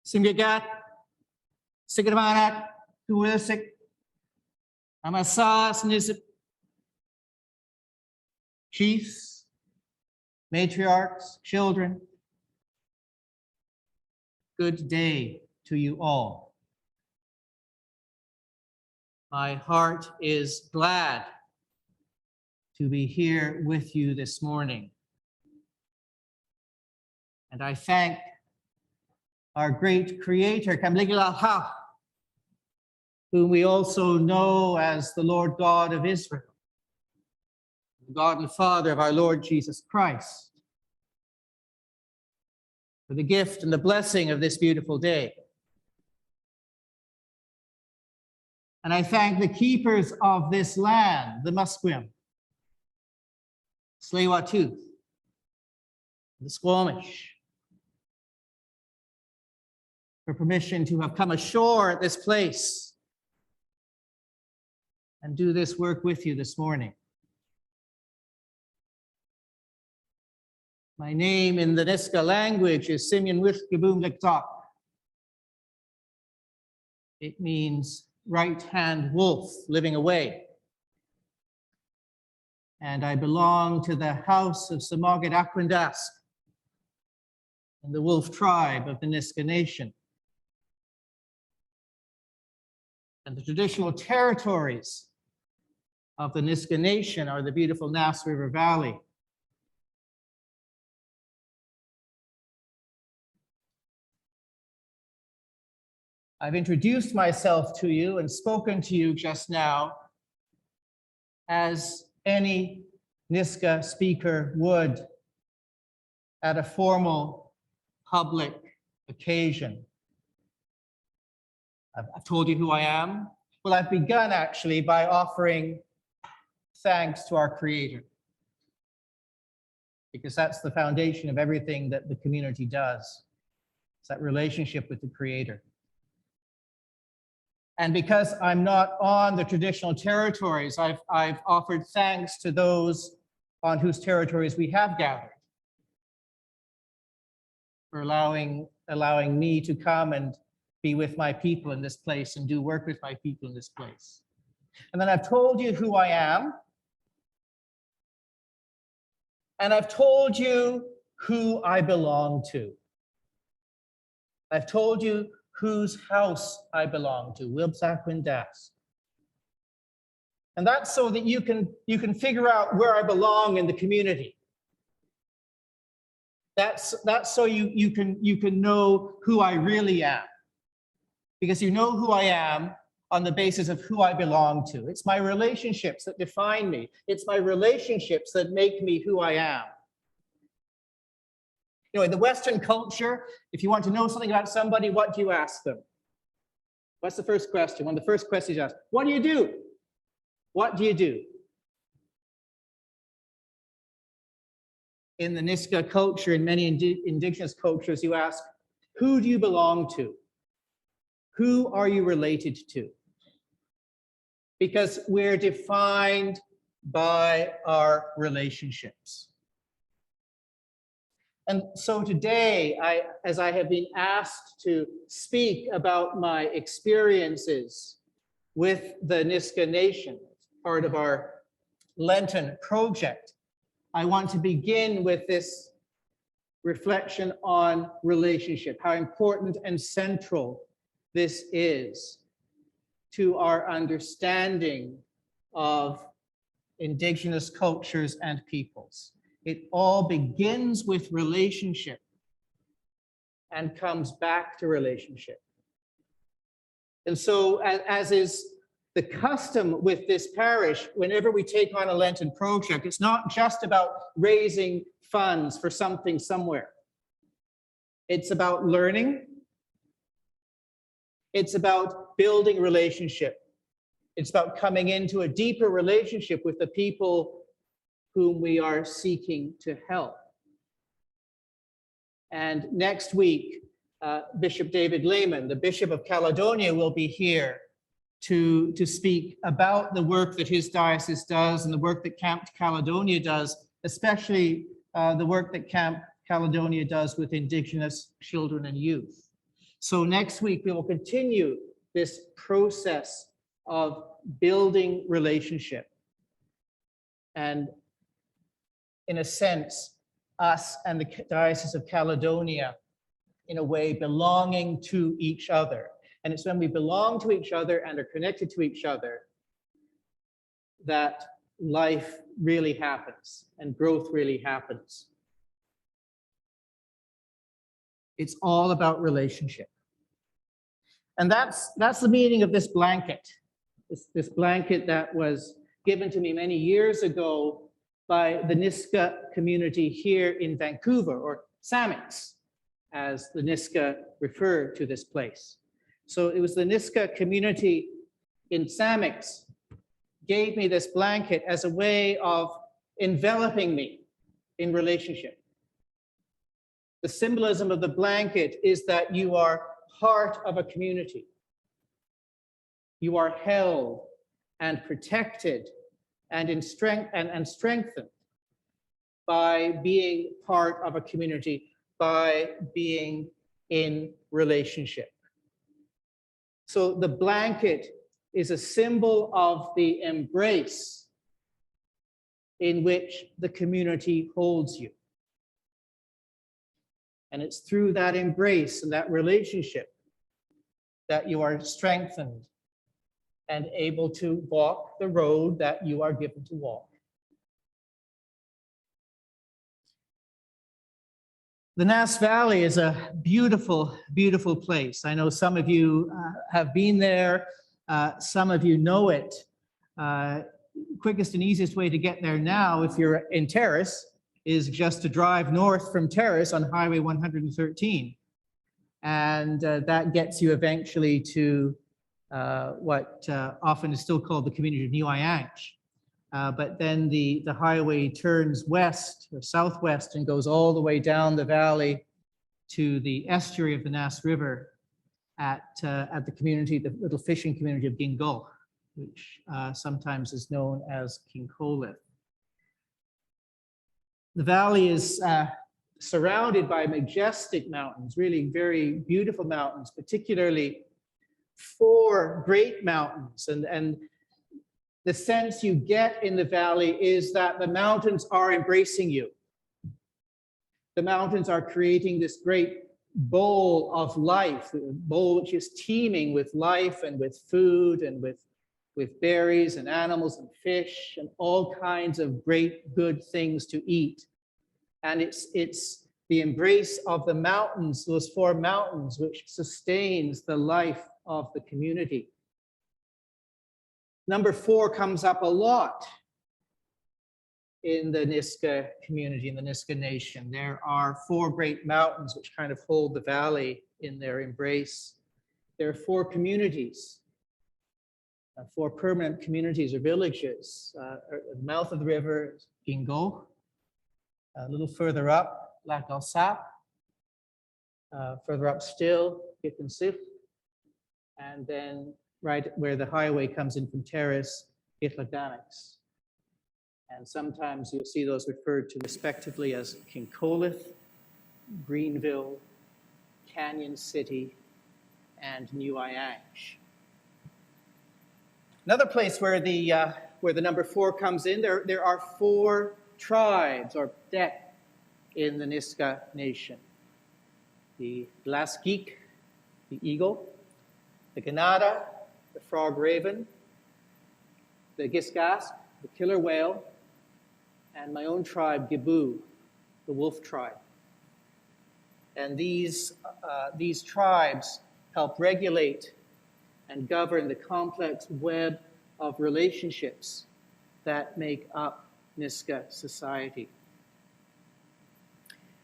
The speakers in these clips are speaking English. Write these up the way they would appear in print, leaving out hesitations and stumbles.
Simgagat, Sigamanak, Tuisik, Amasas, Nisip, chiefs, matriarchs, children. Good day to you all. My heart is glad to be here with you this morning. And I thank our great creator, Kamligalaha, whom we also know as the Lord God of Israel, the God and Father of our Lord Jesus Christ, for the gift and the blessing of this beautiful day. And I thank the keepers of this land, the Musqueam, Tsleil-Waututh, the Squamish, for permission to have come ashore at this place and do this work with you this morning. My name in the Niska language is Simeon Wishkabum Liktok. It means right-hand wolf living away. And I belong to the house of Samogit Akwindask and the wolf tribe of the Niska Nation. And the traditional territories of the Niska Nation are the beautiful Nass River Valley. I've introduced myself to you and spoken to you just now as any Niska speaker would at a formal public occasion. I've told you who I am. Well, I've begun actually by offering thanks to our Creator, because that's the foundation of everything that the community does. It's that relationship with the Creator. And because I'm not on the traditional territories, I've offered thanks to those on whose territories we have gathered for allowing me to come and be with my people in this place and do work with my people in this place. And then I've told you who I am. And I've told you who I belong to. I've told you whose house I belong to, Wilpsakwindas. And that's so that you can figure out where I belong in the community. That's so you can know who I really am. Because you know who I am on the basis of who I belong to. It's my relationships that define me. It's my relationships that make me who I am. You know, in the Western culture, if you want to know something about somebody, what do you ask them? What's the first question? One of the first questions you ask, what do you do? What do you do? In the Niska culture, in many indigenous cultures, you ask, who do you belong to? Who are you related to? Because we're defined by our relationships. And so today, as I have been asked to speak about my experiences with the Niska Nation, part of our Lenten project, I want to begin with this reflection on relationship, how important and central this is to our understanding of indigenous cultures and peoples. It all begins with relationship and comes back to relationship. And so, as is the custom with this parish, whenever we take on a Lenten project, it's not just about raising funds for something somewhere. It's about learning. It's about building relationship. It's about coming into a deeper relationship with the people whom we are seeking to help. And next week, Bishop David Lehman, the Bishop of Caledonia, will be here to speak about the work that his diocese does and the work that Camp Caledonia does, especially the work that Camp Caledonia does with Indigenous children and youth. So next week, we will continue this process of building relationship. And in a sense, us and the Diocese of Caledonia, in a way, belonging to each other. And it's when we belong to each other and are connected to each other that life really happens and growth really happens. It's all about relationship. And that's the meaning of this blanket. This blanket that was given to me many years ago by the Niska community here in Vancouver, or Samics, as the Niska refer to this place. So it was the Niska community in Samics gave me this blanket as a way of enveloping me in relationship. The symbolism of the blanket is that you are part of a community. You are held and protected and strengthened by being part of a community, by being in relationship. So the blanket is a symbol of the embrace in which the community holds you. And it's through that embrace and that relationship that you are strengthened and able to walk the road that you are given to walk. The Nass Valley is a beautiful, beautiful place. I know some of you have been there. Some of you know it. Quickest and easiest way to get there now, if you're in Terrace, is just to drive north from Terrace on Highway 113. And that gets you eventually to what often is still called the community of New Ianch. But then the highway turns west or southwest and goes all the way down the valley to the estuary of the Nass River at the community, the little fishing community of Gingul, which sometimes is known as Kincolith. The valley is surrounded by majestic mountains, really very beautiful mountains, particularly 4 great mountains. And the sense you get in the valley is that the mountains are embracing you. The mountains are creating this great bowl of life, a bowl which is teeming with life and with food and with berries and animals and fish and all kinds of great good things to eat. And it's the embrace of the mountains, those 4 mountains, which sustains the life of the community. Number 4 comes up a lot in the Niska community, in the Niska nation. There are 4 great mountains which kind of hold the valley in their embrace. There are 4 communities, 4 permanent communities or villages. At the mouth of the river, Gingul. A little further up, Lac Alsap. Further up still, Gittinsif. And then right where the highway comes in from Terrace, Itlaganix. And sometimes you'll see those referred to respectively as Kincolith, Greenville, Canyon City, and New Ianch. Another place where the number 4 comes in, there are 4 tribes or dek in the Niska nation. The Glaskik, the eagle, the Ganada, the frog raven, the Giskask, the killer whale, and my own tribe, Gibu, the wolf tribe. And these tribes help regulate and govern the complex web of relationships that make up Niska society.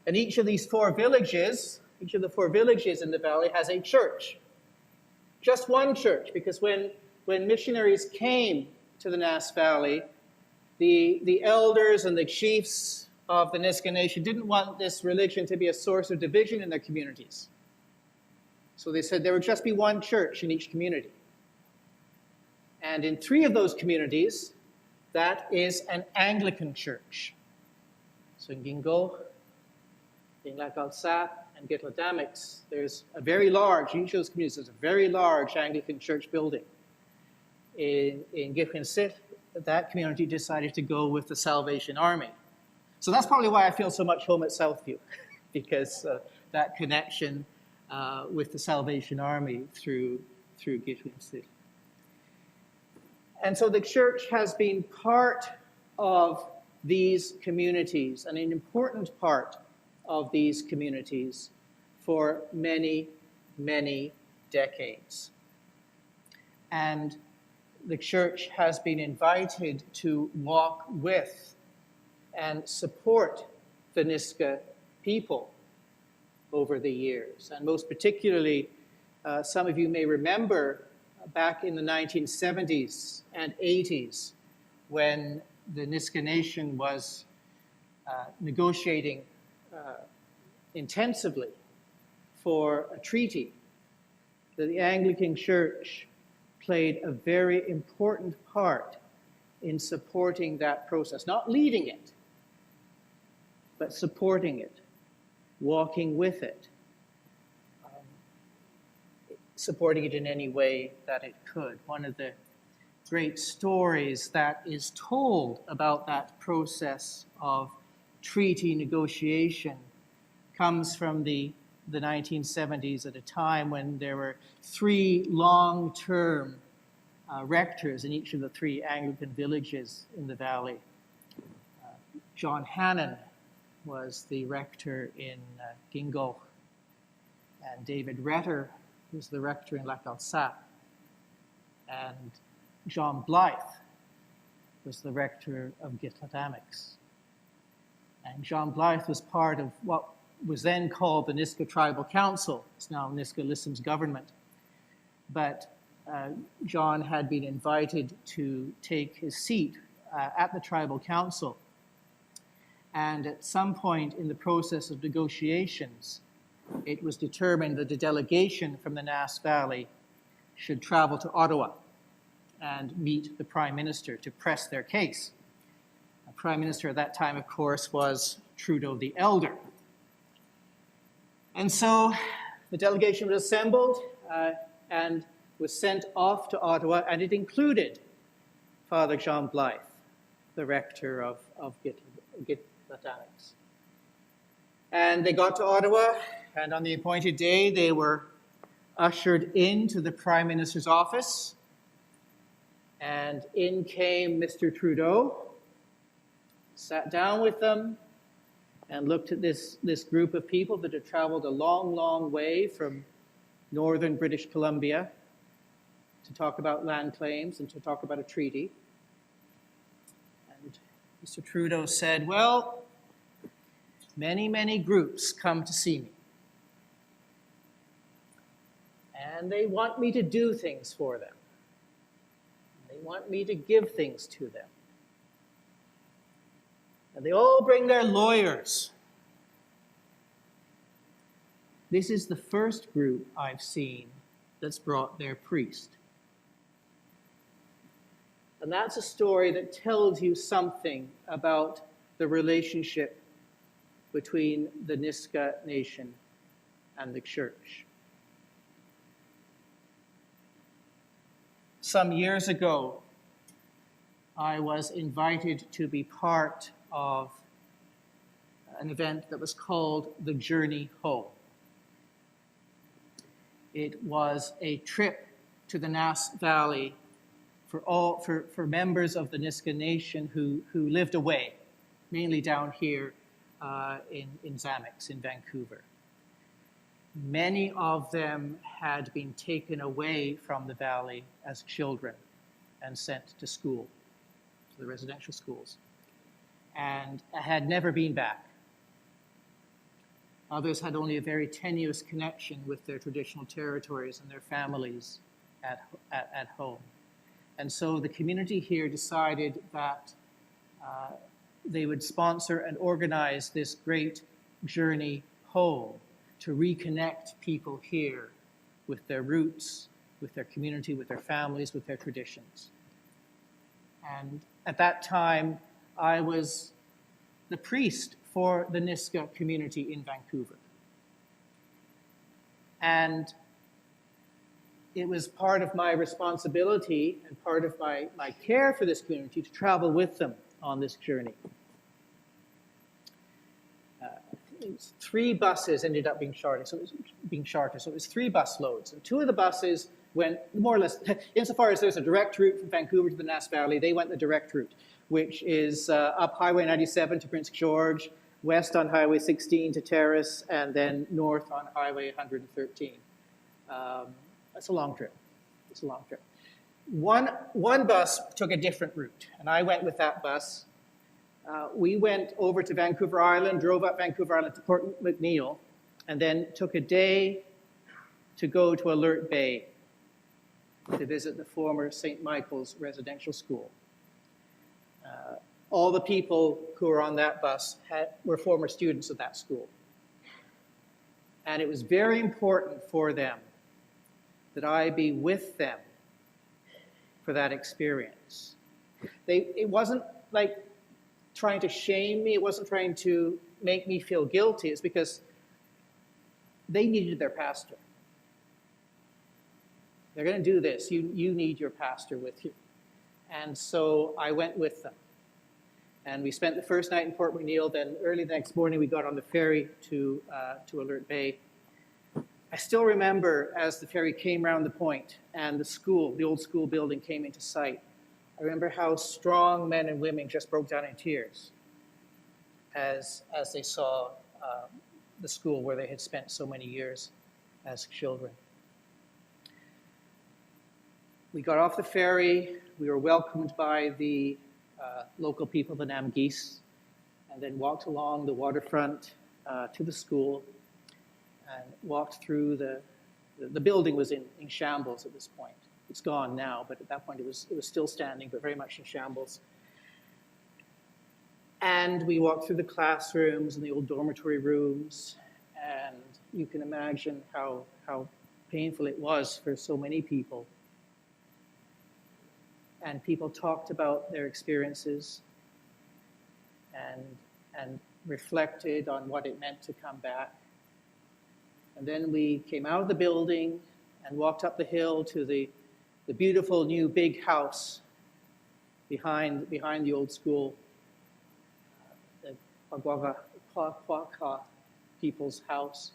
And each of these 4 villages, each of the 4 villages in the valley has a church. Just one church, because when missionaries came to the Nass Valley, the elders and the chiefs of the Niska nation didn't want this religion to be a source of division in their communities. So they said there would just be one church in each community. And in 3 of those communities, that is an Anglican church. So in Gingul, in Lac Alsap, and Gitladamics, there's a very large, each of those communities, there's a very large Anglican church building. In Githuinsit, that community decided to go with the Salvation Army. So that's probably why I feel so much home at Southview, because that connection with the Salvation Army through Githuinsit. And so the church has been part of these communities, and an important part of these communities for many, many decades. And the church has been invited to walk with and support the Niska people over the years. And most particularly, some of you may remember back in the 1970s and 80s when the Niska Nation was negotiating intensively for a treaty, that the Anglican Church played a very important part in supporting that process, not leading it, but supporting it, walking with it, supporting it in any way that it could. One of the great stories that is told about that process of treaty negotiation comes from the 1970s, at a time when there were 3 long-term rectors in each of the 3 Anglican villages in the valley. John Hannon was the rector in Gingoch, and David Retter was the rector in Lac Alsat, and John Blythe was the rector of Gitladamics. And John Blythe was part of what was then called the Niska Tribal Council. It's now Niska Lissam's government. But John had been invited to take his seat at the Tribal Council. And at some point in the process of negotiations, it was determined that a delegation from the Nass Valley should travel to Ottawa and meet the Prime Minister to press their case. The Prime Minister at that time, of course, was Trudeau the Elder. And so the delegation was assembled and was sent off to Ottawa, and it included Father John Blythe, the rector of Gitladamics. And they got to Ottawa, and on the appointed day, they were ushered into the Prime Minister's office. And in came Mr. Trudeau, sat down with them, and looked at this group of people that had traveled a long, long way from northern British Columbia to talk about land claims and to talk about a treaty. And Mr. Trudeau said, well, many, many groups come to see me. And they want me to do things for them. They want me to give things to them. And they all bring their lawyers. This is the first group I've seen that's brought their priest. And that's a story that tells you something about the relationship between the Niska Nation and the church. Some years ago, I was invited to be part of an event that was called the Journey Home. It was a trip to the Nass Valley for members of the Niska Nation who lived away, mainly down here in Zamix, in Vancouver. Many of them had been taken away from the valley as children and sent to school, to the residential schools, and had never been back. Others had only a very tenuous connection with their traditional territories and their families at home. And so the community here decided that they would sponsor and organize this great journey home to reconnect people here with their roots, with their community, with their families, with their traditions. And at that time, I was the priest for the Niska community in Vancouver. And it was part of my responsibility and part of my care for this community to travel with them on this journey. Three buses ended up being chartered, so it was 3 bus loads. And 2 of the buses went more or less, insofar as there's a direct route from Vancouver to the Nass Valley, they went the direct route, which is up Highway 97 to Prince George, west on Highway 16 to Terrace, and then north on Highway 113. It's a long trip. It's a long trip. One bus took a different route, and I went with that bus. We went over to Vancouver Island, drove up Vancouver Island to Port McNeill, and then took a day to go to Alert Bay to visit the former St. Michael's Residential School. All the people who were on that bus were former students of that school. And it was very important for them that I be with them for that experience. It wasn't like trying to shame me, it wasn't trying to make me feel guilty, it's because they needed their pastor. They're going to do this, you need your pastor with you. And so I went with them. And we spent the first night in Port McNeill, then early the next morning we got on the ferry to Alert Bay. I still remember as the ferry came around the point and the old school building came into sight, I remember how strong men and women just broke down in tears as they saw the school where they had spent so many years as children. We got off the ferry, we were welcomed by the local people, the Nam Geese, and then walked along the waterfront to the school and walked through the building was in shambles at this point. It's gone now, but at that point it was still standing, but very much in shambles. And we walked through the classrooms and the old dormitory rooms, and you can imagine how painful it was for so many people. And people talked about their experiences and reflected on what it meant to come back. And then we came out of the building and walked up the hill to the beautiful new big house behind the old school, the Pagwaga people's house.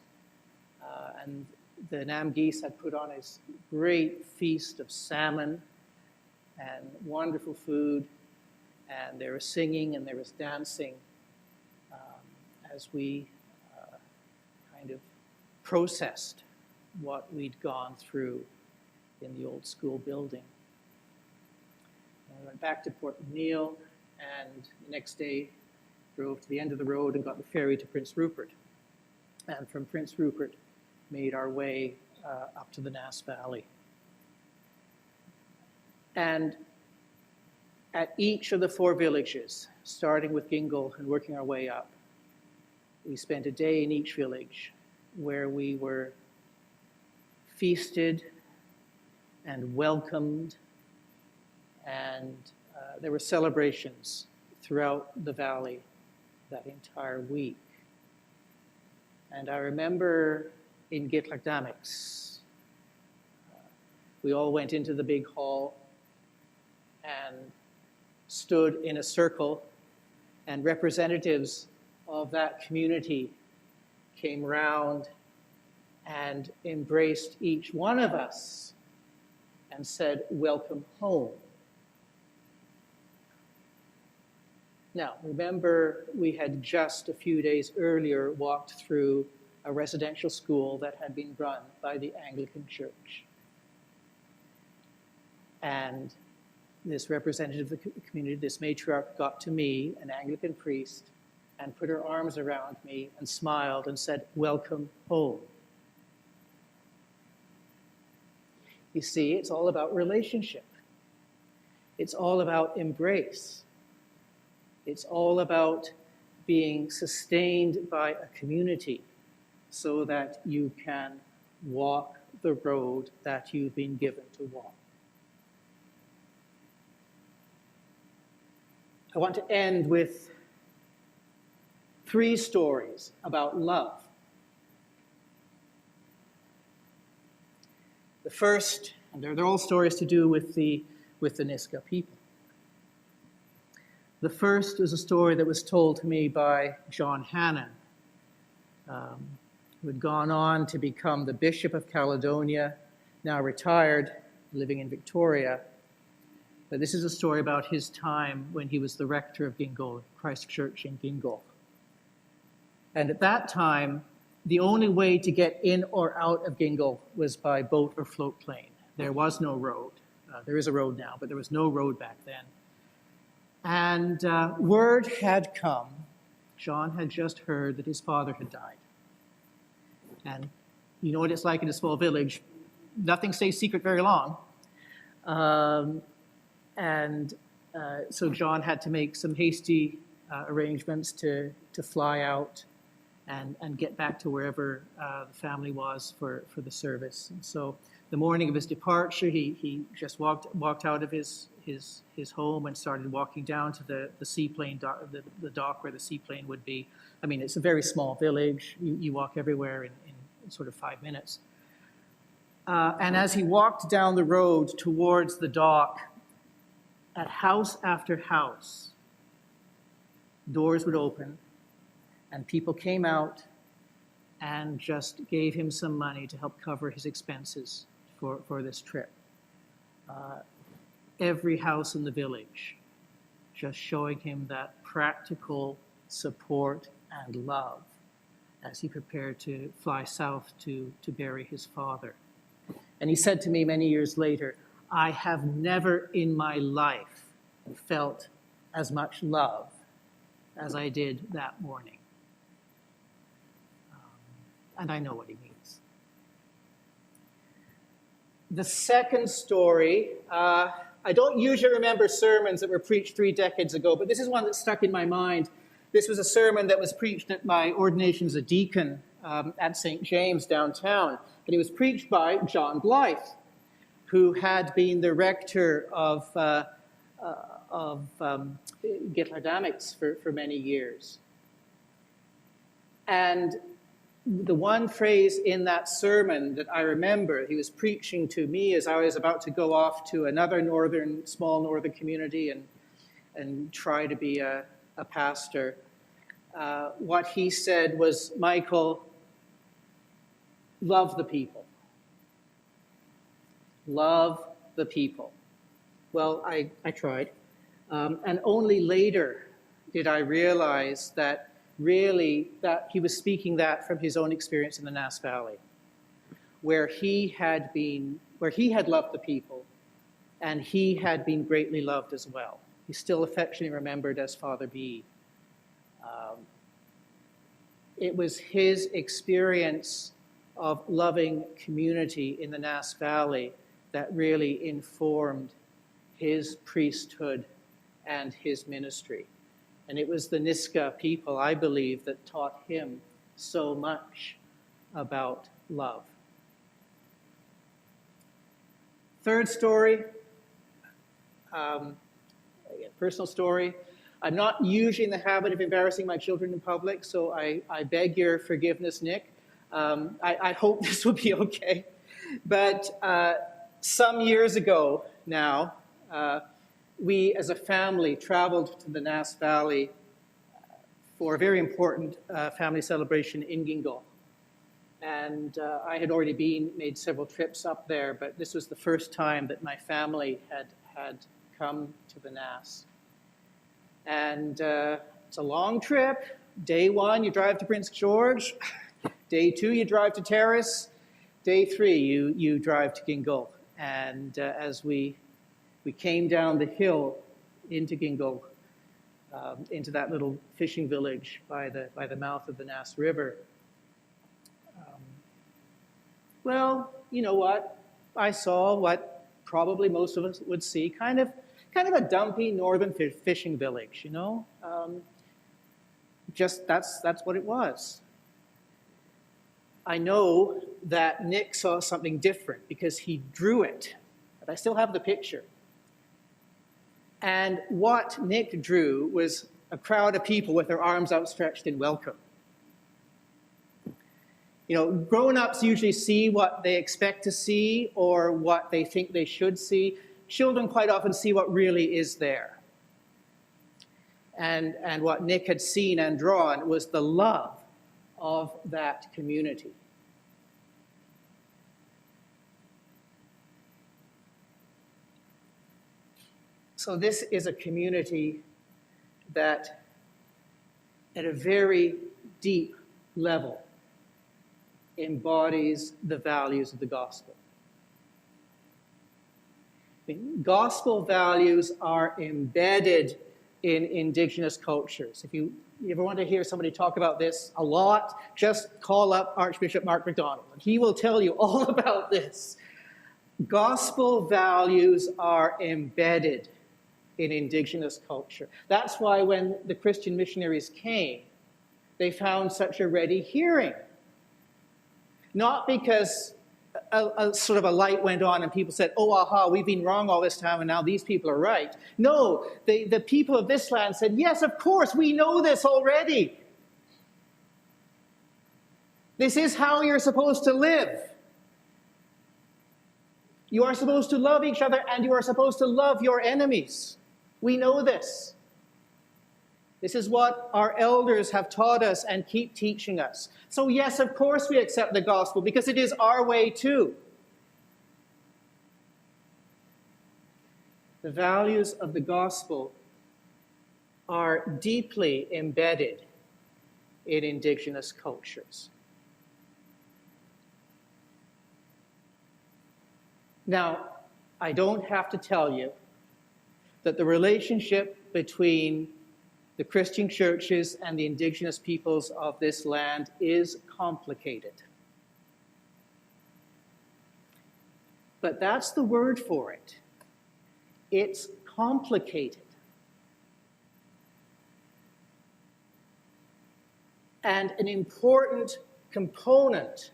And the Nam Geese had put on a great feast of salmon and wonderful food, and there was singing and there was dancing as we kind of processed what we'd gone through in the old school building. And we went back to Port McNeill, and the next day drove to the end of the road and got the ferry to Prince Rupert. And from Prince Rupert, made our way up to the Nass Valley. And at each of the 4 villages, starting with Gingle and working our way up, we spent a day in each village where we were feasted and welcomed, and there were celebrations throughout the valley that entire week. And I remember in Gitlagdamix, we all went into the big hall and stood in a circle, and representatives of that community came round and embraced each one of us and said, "Welcome home." Now, remember, we had just a few days earlier walked through a residential school that had been run by the Anglican Church. And this representative of the community, this matriarch, got to me, an Anglican priest, and put her arms around me and smiled and said, "Welcome home." You see, it's all about relationship. It's all about embrace. It's all about being sustained by a community so that you can walk the road that you've been given to walk. I want to end with 3 stories about love. The first, and they're all stories to do with the Niska people. The first is a story that was told to me by John Hannon, who had gone on to become the Bishop of Caledonia, now retired, living in Victoria. But this is a story about his time when he was the rector of Gingol, Christ Church in Gingol. And at that time, the only way to get in or out of Gingol was by boat or float plane. There was no road. There is a road now, but there was no road back then. And word had come. John had just heard that his father had died. And you know what it's like in a small village. Nothing stays secret very long. So John had to make some hasty arrangements to fly out and get back to wherever the family was for the service. And so the morning of his departure, he just walked out of his home and started walking down to the seaplane dock, the dock where the seaplane would be. I mean, it's a very small village. You walk everywhere in sort of 5 minutes. And as he walked down the road towards the dock, at house after house, doors would open and people came out and just gave him some money to help cover his expenses for this trip. Every house in the village just showing him that practical support and love as he prepared to fly south to bury his father. And he said to me many years later, I have never in my life felt as much love as I did that morning. And I know what he means. The second story, I don't usually remember sermons that were preached 3 decades ago, but this is one that stuck in my mind. This was a sermon that was preached at my ordination as a deacon at St. James downtown. And it was preached by John Blythe, who had been the rector of Gitlardamics for many years. And the one phrase in that sermon that I remember, he was preaching to me as I was about to go off to another small northern community and try to be a pastor. What he said was, Michael, love the people. Love the people. Well, I tried. And only later did I realize that really that he was speaking that from his own experience in the Nass Valley, where he had loved the people and he had been greatly loved as well. He's still affectionately remembered as Father B. It was his experience of loving community in the Nass Valley that really informed his priesthood and his ministry. And it was the Niska people, I believe, that taught him so much about love. Third story, personal story. I'm not usually in the habit of embarrassing my children in public, so I beg your forgiveness, Nick. I hope this will be okay. But some years ago now, we as a family traveled to the Nass Valley for a very important family celebration in Gingol. And I had already made several trips up there, but this was the first time that my family had come to the Nass. And it's a long trip. Day 1, you drive to Prince George. Day 2, you drive to Terrace. Day 3, you drive to Gingol. And as we came down the hill into Gingol, into that little fishing village by the mouth of the Nass River. Well, you know what? I saw what probably most of us would see, kind of a dumpy northern fishing village, you know? Just that's what it was. I know that Nick saw something different because he drew it, but I still have the picture. And what Nick drew was a crowd of people with their arms outstretched in welcome. Grown-ups usually see what they expect to see or what they think they should see. Children quite often see what really is there. And what Nick had seen and drawn was the love of that community. So this is a community that, at a very deep level, embodies the values of the gospel. Gospel values are embedded in indigenous cultures. If you ever want to hear somebody talk about this a lot, just call up Archbishop Mark MacDonald, and he will tell you all about this. Gospel values are embedded in indigenous culture. That's why when the Christian missionaries came, they found such a ready hearing. Not because a sort of a light went on and people said, oh, aha, we've been wrong all this time and now these people are right. No, the people of this land said, yes, of course, we know this already. This is how you're supposed to live. You are supposed to love each other and you are supposed to love your enemies. We know this. This is what our elders have taught us and keep teaching us. So yes, of course we accept the gospel because it is our way too. The values of the gospel are deeply embedded in indigenous cultures. Now, I don't have to tell you that the relationship between the Christian churches and the indigenous peoples of this land is complicated. But that's the word for it. It's complicated. And an important component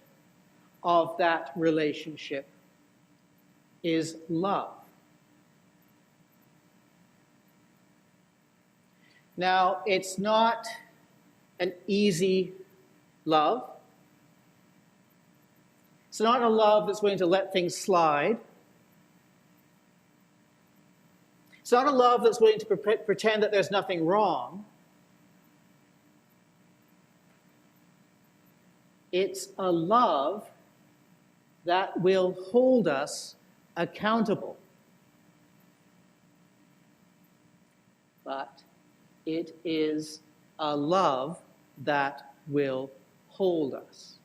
of that relationship is love. Now, it's not an easy love. It's not a love that's going to let things slide. It's not a love that's going to pretend that there's nothing wrong. It's a love that will hold us accountable. But it is a love that will hold us.